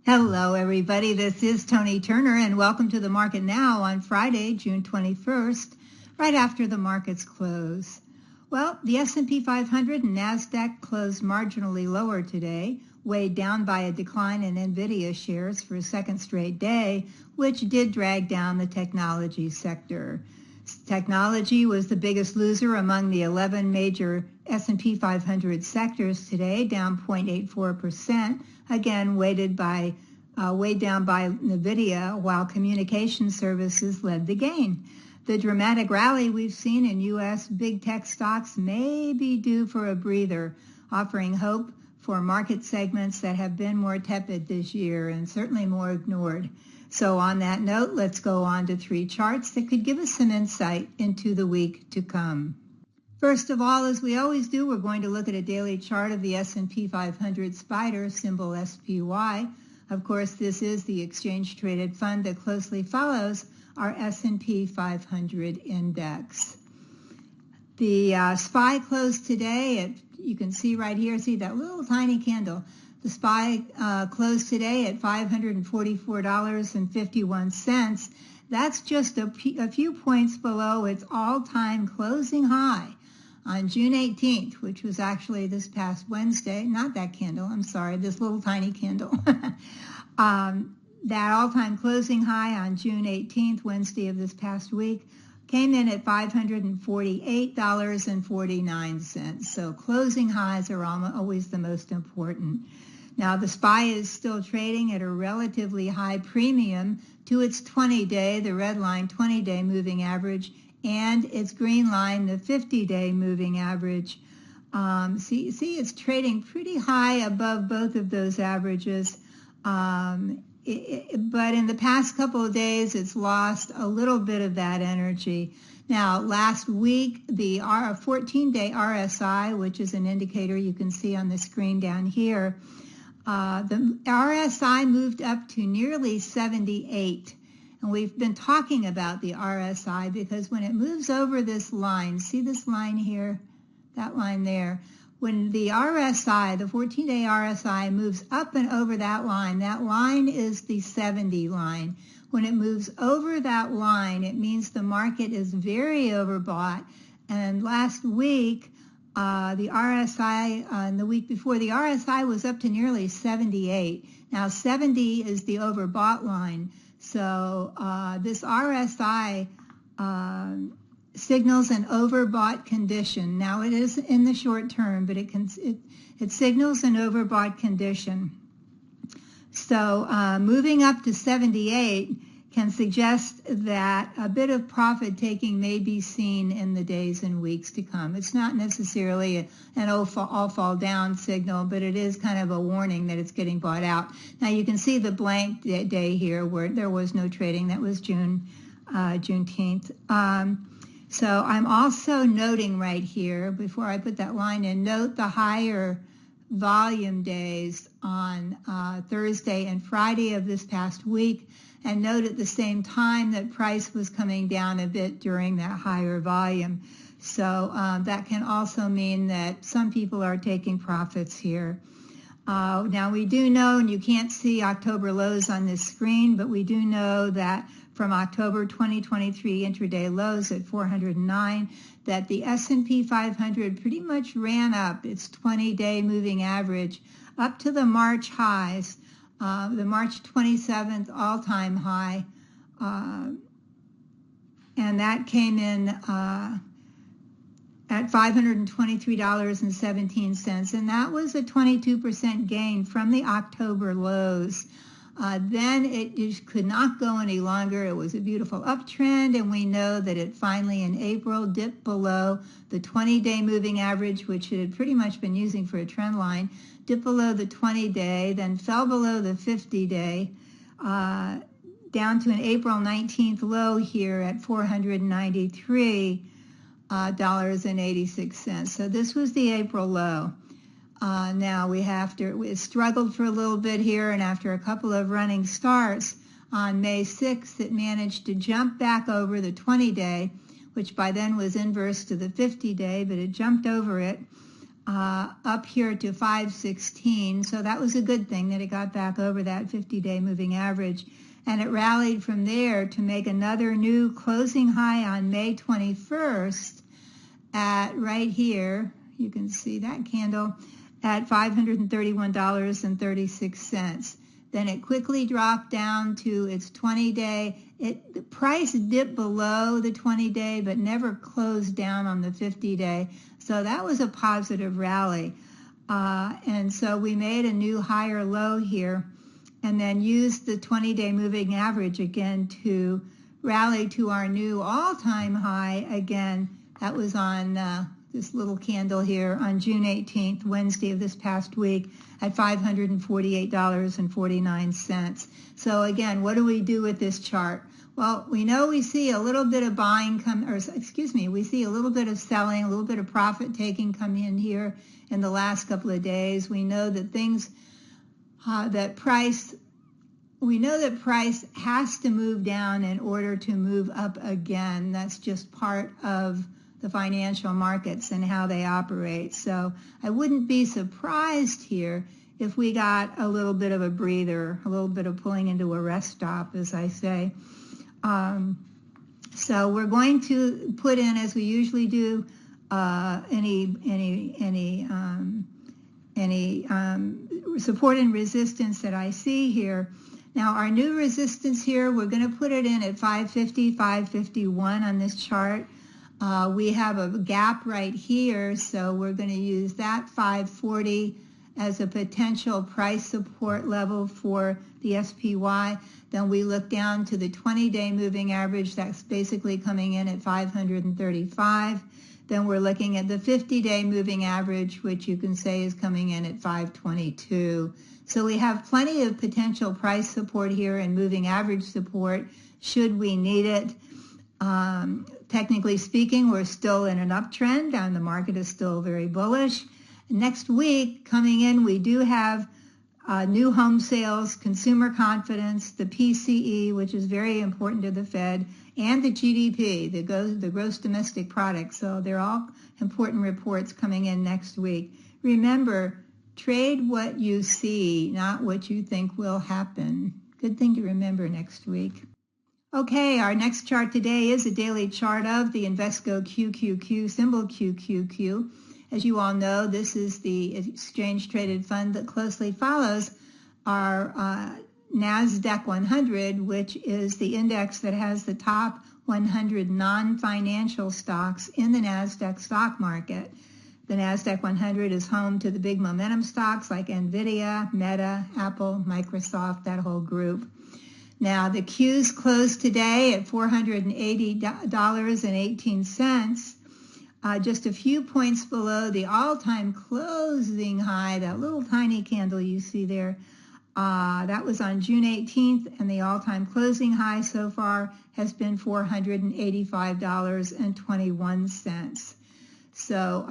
Hello, everybody. This is Toni Turner, and welcome to the market now on Friday, June 21st, right after the markets close. Well, the S&P 500 and NASDAQ closed marginally lower today, weighed down by a decline in NVIDIA shares for a second straight day, which did drag down the technology sector. Technology was the biggest loser among the 11 major S&P 500 sectors today, down 0.84%, again weighed down by NVIDIA, while communication services led the gain. The dramatic rally we've seen in U.S. big tech stocks may be due for a breather, offering hope for market segments that have been more tepid this year and certainly more ignored. So on that note, let's go on to three charts that could give us some insight into the week to come. First of all, as we always do, we're going to look at a daily chart of the S&P 500 SPDR, symbol SPY. Of course, this is the exchange-traded fund that closely follows our S&P 500 index. The SPY closed today you can see right here, see that little tiny candle. The SPY closed today at $544.51. That's just a few points below its all-time closing high on June 18th, which was actually this past Wednesday. Not that candle, I'm sorry, this little tiny candle. That all-time closing high on June 18th, Wednesday of this past week, came in at $548.49. So closing highs are always the most important. Now, the SPY is still trading at a relatively high premium to its 20-day, the red line 20-day moving average, and its green line, the 50-day moving average. See, it's trading pretty high above both of those averages. But in the past couple of days, it's lost a little bit of that energy. Now, last week, the 14-day RSI, which is an indicator you can see on the screen down here, the RSI moved up to nearly 78. And we've been talking about the RSI because when it moves over this line, see this line here, that line there, when the RSI, the 14-day RSI, moves up and over that line is the 70 line. When it moves over that line, it means the market is very overbought. And last week, the RSI, and the week before, the RSI was up to nearly 78. Now, 70 is the overbought line. So this RSI signals an overbought condition. Now, it is in the short term, but it signals an overbought condition. So moving up to 78 can suggest that a bit of profit taking may be seen in the days and weeks to come. It's not necessarily an all fall down signal, but it is kind of a warning that it's getting bought out. Now you can see the blank day here where there was no trading. That was Juneteenth. So I'm also noting right here, before I put that line in, note the higher volume days on Thursday and Friday of this past week, and note at the same time that price was coming down a bit during that higher volume. So that can also mean that some people are taking profits here. Now we do know, and you can't see October lows on this screen, but we do know that from October 2023 intraday lows at 409, that the S&P 500 pretty much ran up its 20-day moving average up to the March highs, the March 27th all-time high, and that came in at $523.17, and that was a 22% gain from the October lows. Then it just could not go any longer. It was a beautiful uptrend, and we know that it finally in April dipped below the 20-day moving average, which it had pretty much been using for a trend line, dipped below the 20-day, then fell below the 50-day, down to an April 19th low here at $493.86. So this was the April low. Now we struggled for a little bit here, and after a couple of running starts on May 6th, it managed to jump back over the 20-day, which by then was inverse to the 50-day, but it jumped over it up here to 516. So that was a good thing that it got back over that 50-day moving average. And it rallied from there to make another new closing high on May 21st at right here. You can see that candle at $531.36. Then it quickly dropped down to its 20-day. The price dipped below the 20-day, but never closed down on the 50-day. So that was a positive rally. And so we made a new higher low here, and then used the 20-day moving average again to rally to our new all-time high again. That was on this little candle here on June 18th, Wednesday of this past week, at $548.49. So again, what do we do with this chart? Well, we know we see a little bit of buying we see a little bit of selling, a little bit of profit taking come in here in the last couple of days. We know that we know that price has to move down in order to move up again. That's just part of the financial markets and how they operate. So I wouldn't be surprised here if we got a little bit of a breather, a little bit of pulling into a rest stop, as I say. So we're going to put in, as we usually do, any support and resistance that I see here. Now our new resistance here, we're going to put it in at 550, 551 on this chart. We have a gap right here, so we're going to use that 540 as a potential price support level for the SPY. Then we look down to the 20-day moving average. That's basically coming in at 535. Then we're looking at the 50-day moving average, which you can say is coming in at 522. So we have plenty of potential price support here and moving average support should we need it. Technically speaking, we're still in an uptrend and the market is still very bullish. Next week coming in, we do have new home sales, consumer confidence, the PCE, which is very important to the Fed, and the GDP, the gross domestic product. So they're all important reports coming in next week. Remember, trade what you see, not what you think will happen. Good thing to remember next week. Okay, our next chart today is a daily chart of the Invesco QQQ, symbol QQQ. As you all know, this is the exchange-traded fund that closely follows our NASDAQ 100, which is the index that has the top 100 non-financial stocks in the NASDAQ stock market. The NASDAQ 100 is home to the big momentum stocks like NVIDIA, Meta, Apple, Microsoft, that whole group. Now, the Qs closed today at $480.18. Just a few points below the all-time closing high, that little tiny candle you see there. That was on June 18th, and the all-time closing high so far has been $485.21. So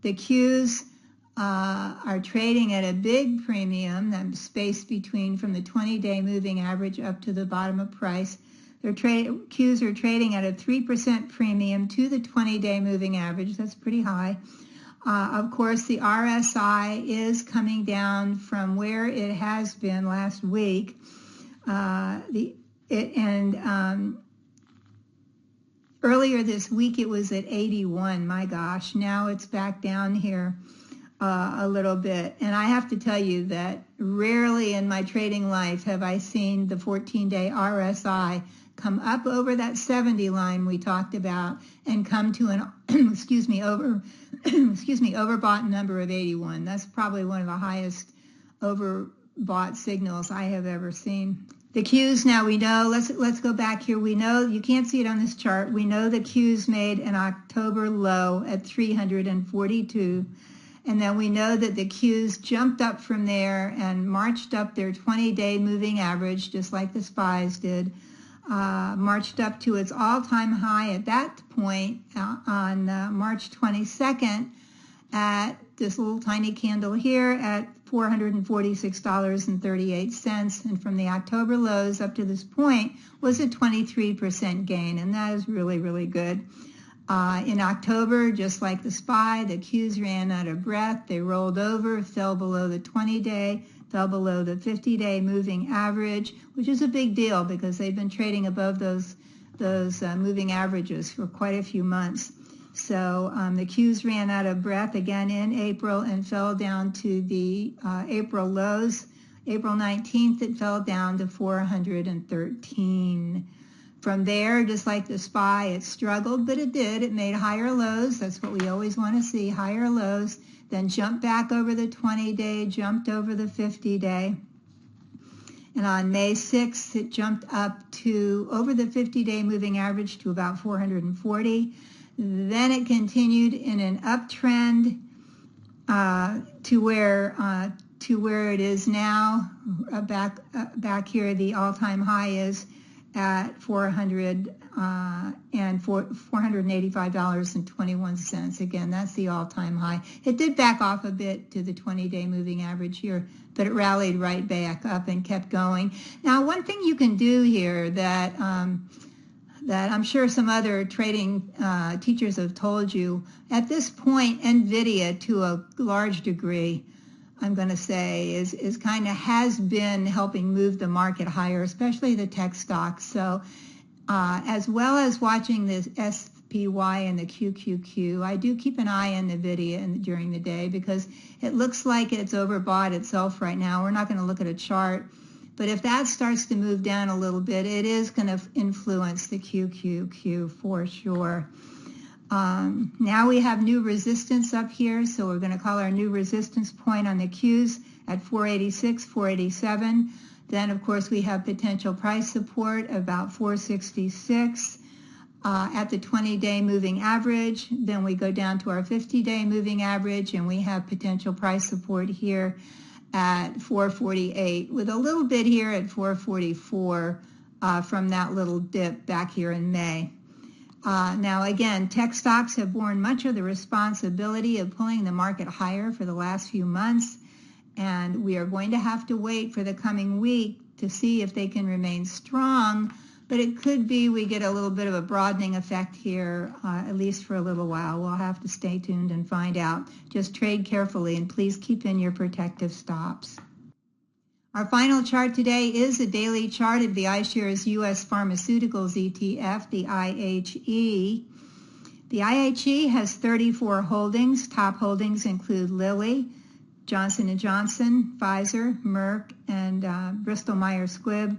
the Qs are trading at a big premium, that space between from the 20-day moving average up to the bottom of price. Qs are trading at a 3% premium to the 20-day moving average. That's pretty high. Of course, the RSI is coming down from where it has been last week. Earlier this week it was at 81. My gosh, now it's back down here a little bit. And I have to tell you that rarely in my trading life have I seen the 14-day RSI come up over that 70 line we talked about and come to an overbought number of 81. That's probably one of the highest overbought signals I have ever seen. The Qs now we know, let's go back here. We know, you can't see it on this chart, we know the Qs made an October low at 342. And then we know that the Qs jumped up from there and marched up their 20-day moving average, just like the SPYs did. Marched up to its all-time high at that point on March 22nd at this little tiny candle here at $446.38. And from the October lows up to this point was a 23% gain, and that is really, really good. In October, just like the SPY, the Qs ran out of breath. They rolled over, fell below the 20-day, fell below the 50-day moving average, which is a big deal because they've been trading above those moving averages for quite a few months. So the Qs ran out of breath again in April and fell down to the April lows. April 19th, it fell down to 413. From there, just like the SPY, it struggled, but it did. It made higher lows. That's what we always want to see, higher lows. Then jumped back over the 20-day, jumped over the 50-day. And on May 6th, it jumped up to over the 50-day moving average to about 440. Then it continued in an uptrend to where it is now. Back here, the all-time high is at $485.21. Again, that's the all-time high. It did back off a bit to the 20-day moving average here, but it rallied right back up and kept going. Now, one thing you can do here that I'm sure some other trading teachers have told you, at this point, NVIDIA, to a large degree, I'm going to say, is kind of has been helping move the market higher, especially the tech stocks. So as well as watching this SPY and the QQQ, I do keep an eye on NVIDIA during the day because it looks like it's overbought itself right now. We're not going to look at a chart, but if that starts to move down a little bit, it is going to influence the QQQ for sure. Now we have new resistance up here, so we're going to call our new resistance point on the Qs at 486, 487. Then, of course, we have potential price support about 466 at the 20-day moving average. Then we go down to our 50-day moving average, and we have potential price support here at 448, with a little bit here at 444 from that little dip back here in May. Now, again, tech stocks have borne much of the responsibility of pulling the market higher for the last few months, and we are going to have to wait for the coming week to see if they can remain strong, but it could be we get a little bit of a broadening effect here, at least for a little while. We'll have to stay tuned and find out. Just trade carefully, and please keep in your protective stops. Our final chart today is a daily chart of the iShares U.S. Pharmaceuticals ETF, the IHE. The IHE has 34 holdings. Top holdings include Lilly, Johnson & Johnson, Pfizer, Merck, and Bristol Myers Squibb.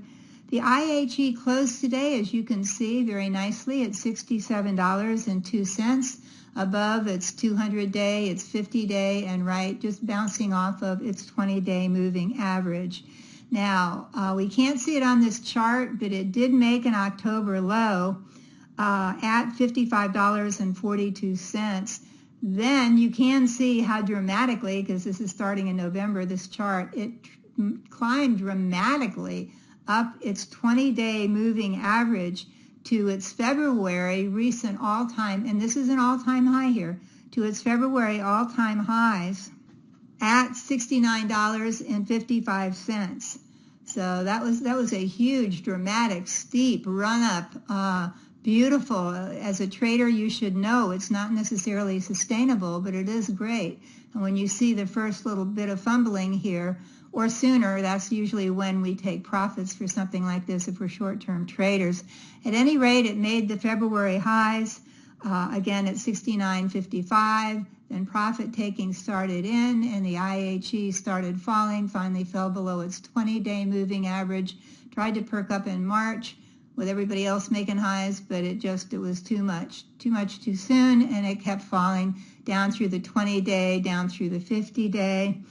The IHE closed today, as you can see, very nicely at $67.02. Above its 200-day, its 50-day, and right, just bouncing off of its 20-day moving average. Now, we can't see it on this chart, but it did make an October low at $55.42. Then you can see how dramatically, because this is starting in November, this chart, it climbed dramatically up its 20-day moving average to its February recent all-time, and this is an all-time high here, to its February all-time highs at $69.55. So that was a huge, dramatic, steep run-up. Beautiful. As a trader, you should know it's not necessarily sustainable, but it is great. And when you see the first little bit of fumbling here, or sooner, that's usually when we take profits for something like this if we're short-term traders. At any rate, it made the February highs, again at $69.55. Then profit taking started in, and the IHE started falling, finally fell below its 20-day moving average, tried to perk up in March with everybody else making highs, but it was too much too soon, and it kept falling down through the 20-day, down through the 50-day.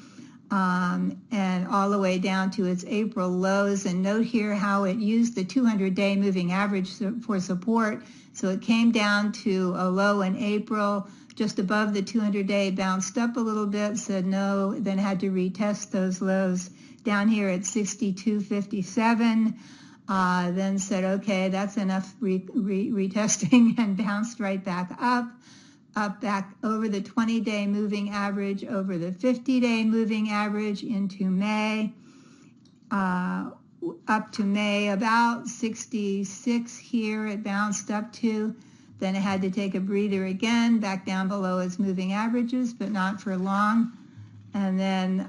And all the way down to its April lows. And note here how it used the 200-day moving average for support. So it came down to a low in April, just above the 200-day, bounced up a little bit, said no, then had to retest those lows down here at 62.57. Then said, okay, that's enough retesting, and bounced right back up back over the 20-day moving average, over the 50-day moving average into May, up to May, about 66 here it bounced up to. Then it had to take a breather again, back down below its moving averages, but not for long. And then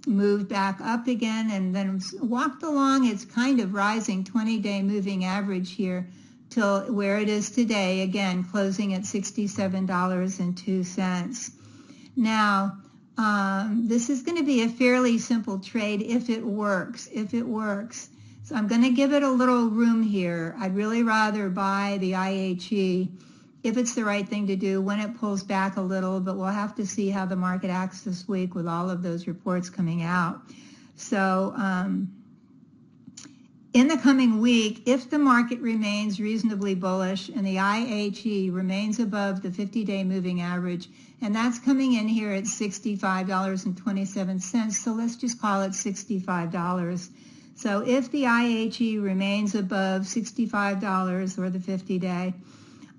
moved back up again, and then walked along its kind of rising 20-day moving average here till where it is today, again, closing at $67.02. Now, this is going to be a fairly simple trade if it works, So I'm going to give it a little room here. I'd really rather buy the IHE if it's the right thing to do when it pulls back a little, but we'll have to see how the market acts this week with all of those reports coming out. So in the coming week, if the market remains reasonably bullish and the IHE remains above the 50-day moving average, and that's coming in here at $65.27, so let's just call it $65. So if the IHE remains above $65 or the 50-day,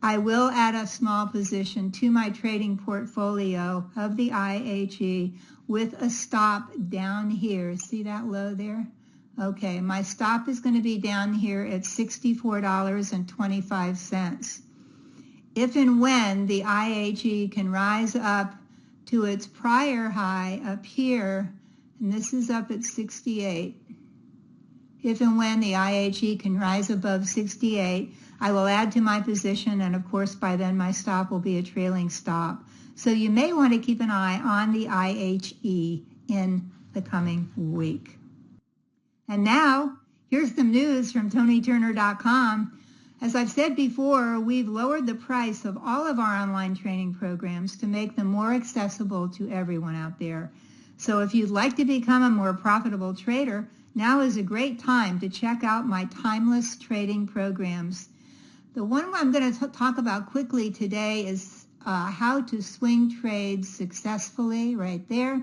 I will add a small position to my trading portfolio of the IHE with a stop down here. See that low there? Okay, my stop is going to be down here at $64.25. If and when the IHE can rise up to its prior high up here, and this is up at 68, if and when the IHE can rise above 68, I will add to my position, and of course by then my stop will be a trailing stop. So you may want to keep an eye on the IHE in the coming week. And now, here's some news from ToniTurner.com. As I've said before, we've lowered the price of all of our online training programs to make them more accessible to everyone out there. So if you'd like to become a more profitable trader, now is a great time to check out my timeless trading programs. The one I'm going to talk about quickly today is how to swing trades successfully, right there.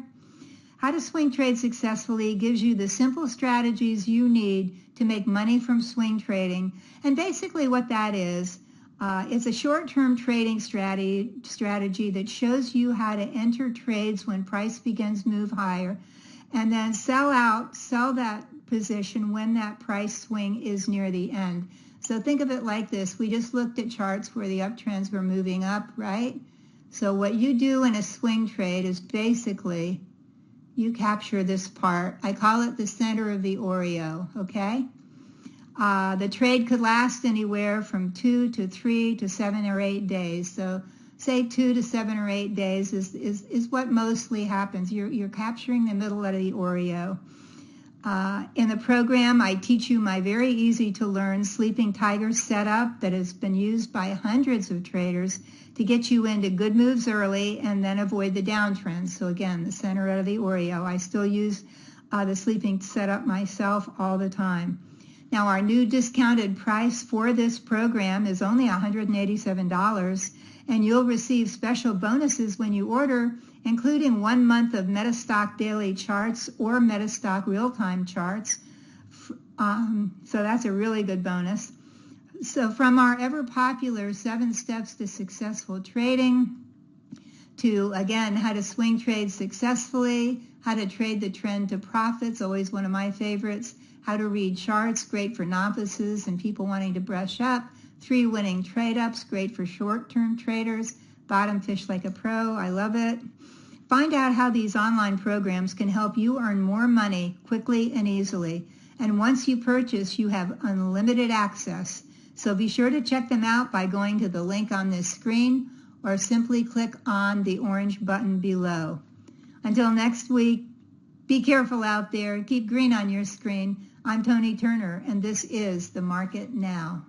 How to swing trade successfully gives you the simple strategies you need to make money from swing trading. And basically what that is, it's a short-term trading strategy that shows you how to enter trades when price begins to move higher, and then sell that position when that price swing is near the end. So think of it like this. We just looked at charts where the uptrends were moving up, right? So what you do in a swing trade is basically you capture this part. I call it the center of the Oreo, okay? The trade could last anywhere from 2 to 3 to 7 or 8 days. So say 2 to 7 or 8 days is what mostly happens. You're capturing the middle of the Oreo. In the program, I teach you my very easy to learn Sleeping Tiger setup that has been used by hundreds of traders to get you into good moves early and then avoid the downtrends. So again, the center of the Oreo. I still use the sleeping setup myself all the time. Now our new discounted price for this program is only $187, and you'll receive special bonuses when you order, including 1 month of Metastock daily charts or Metastock real-time charts. So that's a really good bonus. So from our ever-popular 7 steps to successful trading to, again, how to swing trade successfully, how to trade the trend to profits, always one of my favorites, how to read charts, great for novices and people wanting to brush up, 3 winning trade-ups, great for short-term traders, bottom fish like a pro, I love it. Find out how these online programs can help you earn more money quickly and easily. And once you purchase, you have unlimited access. So be sure to check them out by going to the link on this screen or simply click on the orange button below. Until next week, be careful out there. Keep green on your screen. I'm Toni Turner, and this is The Market Now.